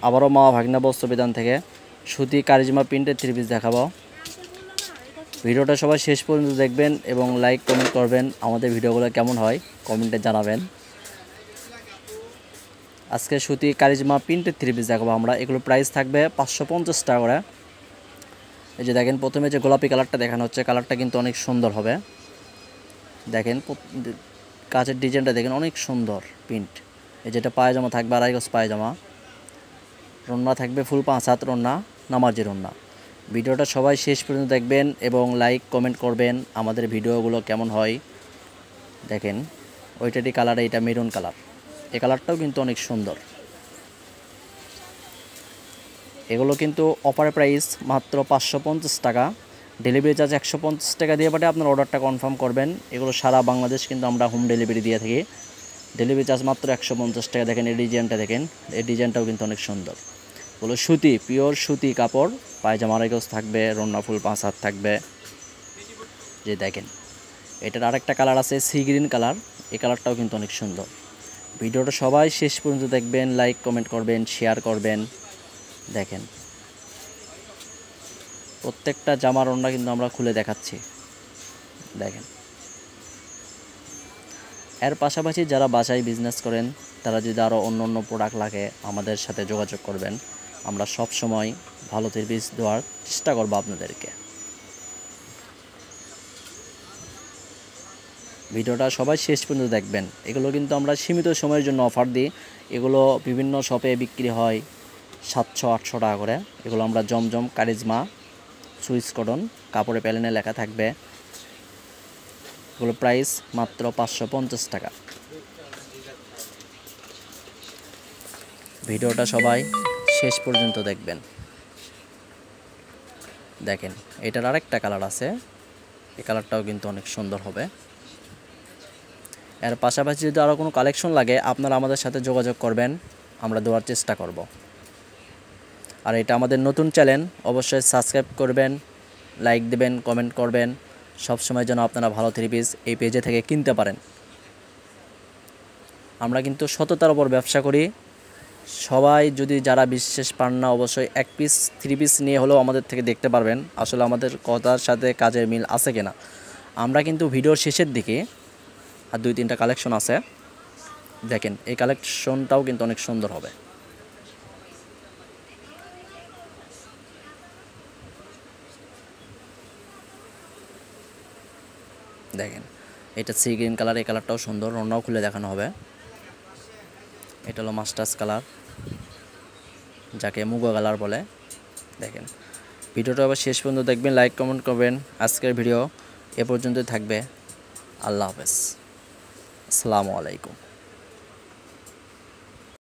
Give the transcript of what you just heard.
আবারও মা ভাগনা বস্ত্র বিধান থেকে সুতি কারিজমা প্রিন্টের থ্রি পিস দেখাবো। ভিডিওটা সবাই শেষ পর্যন্ত দেখবেন এবং লাইক কমেন্ট করবেন। আমাদের ভিডিওগুলো কেমন হয় কমেন্টে জানাবেন। আজকে সুতি কারিজমা প্রিন্টের থ্রি পিস দেখাবো আমরা। এগুলো প্রাইস থাকবে 550 টাকা করে। এই যে দেখেন, প্রথমে যে গোলাপি কালারটা দেখানো হচ্ছে, কালারটা কিন্তু অনেক সুন্দর হবে। দেখেন কাচের ডিজাইনটা দেখেন, অনেক সুন্দর প্রিন্ট। এই যেটা পায়জামা থাকবে আড়াই গজ পায়জামা, রন্না থাকবে ফুল 5 হাত রন্না, নামাজি রন্না। ভিডিওটা সবাই শেষ পর্যন্ত দেখবেন এবং লাইক কমেন্ট করবেন আমাদের ভিডিওগুলো কেমন হয়। দেখেন ওইটারই কালার, এটা মেরুন কালার, এই কালারটাও কিন্তু অনেক সুন্দর। এগুলো কিন্তু অফার প্রাইস মাত্র 550 টাকা। ডেলিভারি চার্জ 150 টাকা দিয়ে পাঠিয়ে আপনার অর্ডারটা কনফার্ম করবেন। এগুলো সারা বাংলাদেশ কিন্তু আমরা হোম ডেলিভারি দিয়ে থাকি। ডেলিভারি চার্জ মাত্র 150 টাকা। দেখেন এই ডিজাইনটা দেখেন, এই ডিজাইনটাও কিন্তু অনেক সুন্দর। এগুলো সুতি, পিওর সুতি কাপড়। পায়জামা আড়াই গজ থাকবে, রন্না ফুল 5 হাত থাকবে। যে দেখেন এটার আরেকটা কালার আছে সি গ্রিন কালার, এই কালারটাও কিন্তু অনেক সুন্দর। ভিডিওটা সবাই শেষ পর্যন্ত দেখবেন, লাইক কমেন্ট করবেন, শেয়ার করবেন। দেখেন প্রত্যেকটা জামার ওড়না কিন্তু আমরা খুলে দেখাচ্ছি। দেখেন এর পাশাপাশি যারা বাসায় বিজনেস করেন, তারা যদি আরও অন্য অন্য প্রোডাক্ট লাগে আমাদের সাথে যোগাযোগ করবেন। আমরা সব সময় ভালো থ্রি পিস দেওয়ার চেষ্টা করব আপনাদেরকে। ভিডিওটা সবাই শেষ পর্যন্ত দেখবেন। এগুলো কিন্তু আমরা সীমিত সময়ের জন্য অফার দিই। এগুলো বিভিন্ন শপে বিক্রি হয় 700-800 টাকা করে। এগুলো আমরা জমজম কারিজমা সুইস কটন কাপড়ে প্যালেনে লেখা থাকবে। এগুলো প্রাইস মাত্র 550 টাকা। ভিডিওটা সবাই শেষ পর্যন্ত দেখবেন। দেখেন এটার আরেকটা কালার আছে, এই কালারটাও কিন্তু অনেক সুন্দর হবে। এর পাশাপাশি যদি আরও কোনো কালেকশন লাগে আপনারা আমাদের সাথে যোগাযোগ করবেন, আমরা দেওয়ার চেষ্টা করব। আর এটা আমাদের নতুন চ্যানেল, অবশ্যই সাবস্ক্রাইব করবেন, লাইক দেবেন, কমেন্ট করবেন। সব সময় যেন আপনারা ভালো থ্রি পিস এই পেজে থেকে কিনতে পারেন। আমরা কিন্তু সততার উপর ব্যবসা করি। সবাই যদি যারা বিশ্বাস পান না, অবশ্যই এক পিস থ্রি পিস নিয়ে হলেও আমাদের থেকে দেখতে পারবেন আসলে আমাদের কথার সাথে কাজের মিল আছে কিনা। আমরা কিন্তু ভিডিওর শেষের দিকে আর 2-3টা কালেকশন আছে। দেখেন এই কালেকশনটাও কিন্তু অনেক সুন্দর হবে। দেখেন এটা সি গ্রিন কালার, এই কালারটাও সুন্দর, রন্নাও খুলে দেখানো হবে। এটা হলো মাস্টার্স কালার, যাকে মুগো কালার বলে। দেখেন ভিডিওটা আবার শেষ পর্যন্ত দেখবেন, লাইক কমেন্ট করবেন। আজকের ভিডিও এ পর্যন্তই থাকবে। আল্লাহ হাফেজ, আসসালামু আলাইকুম।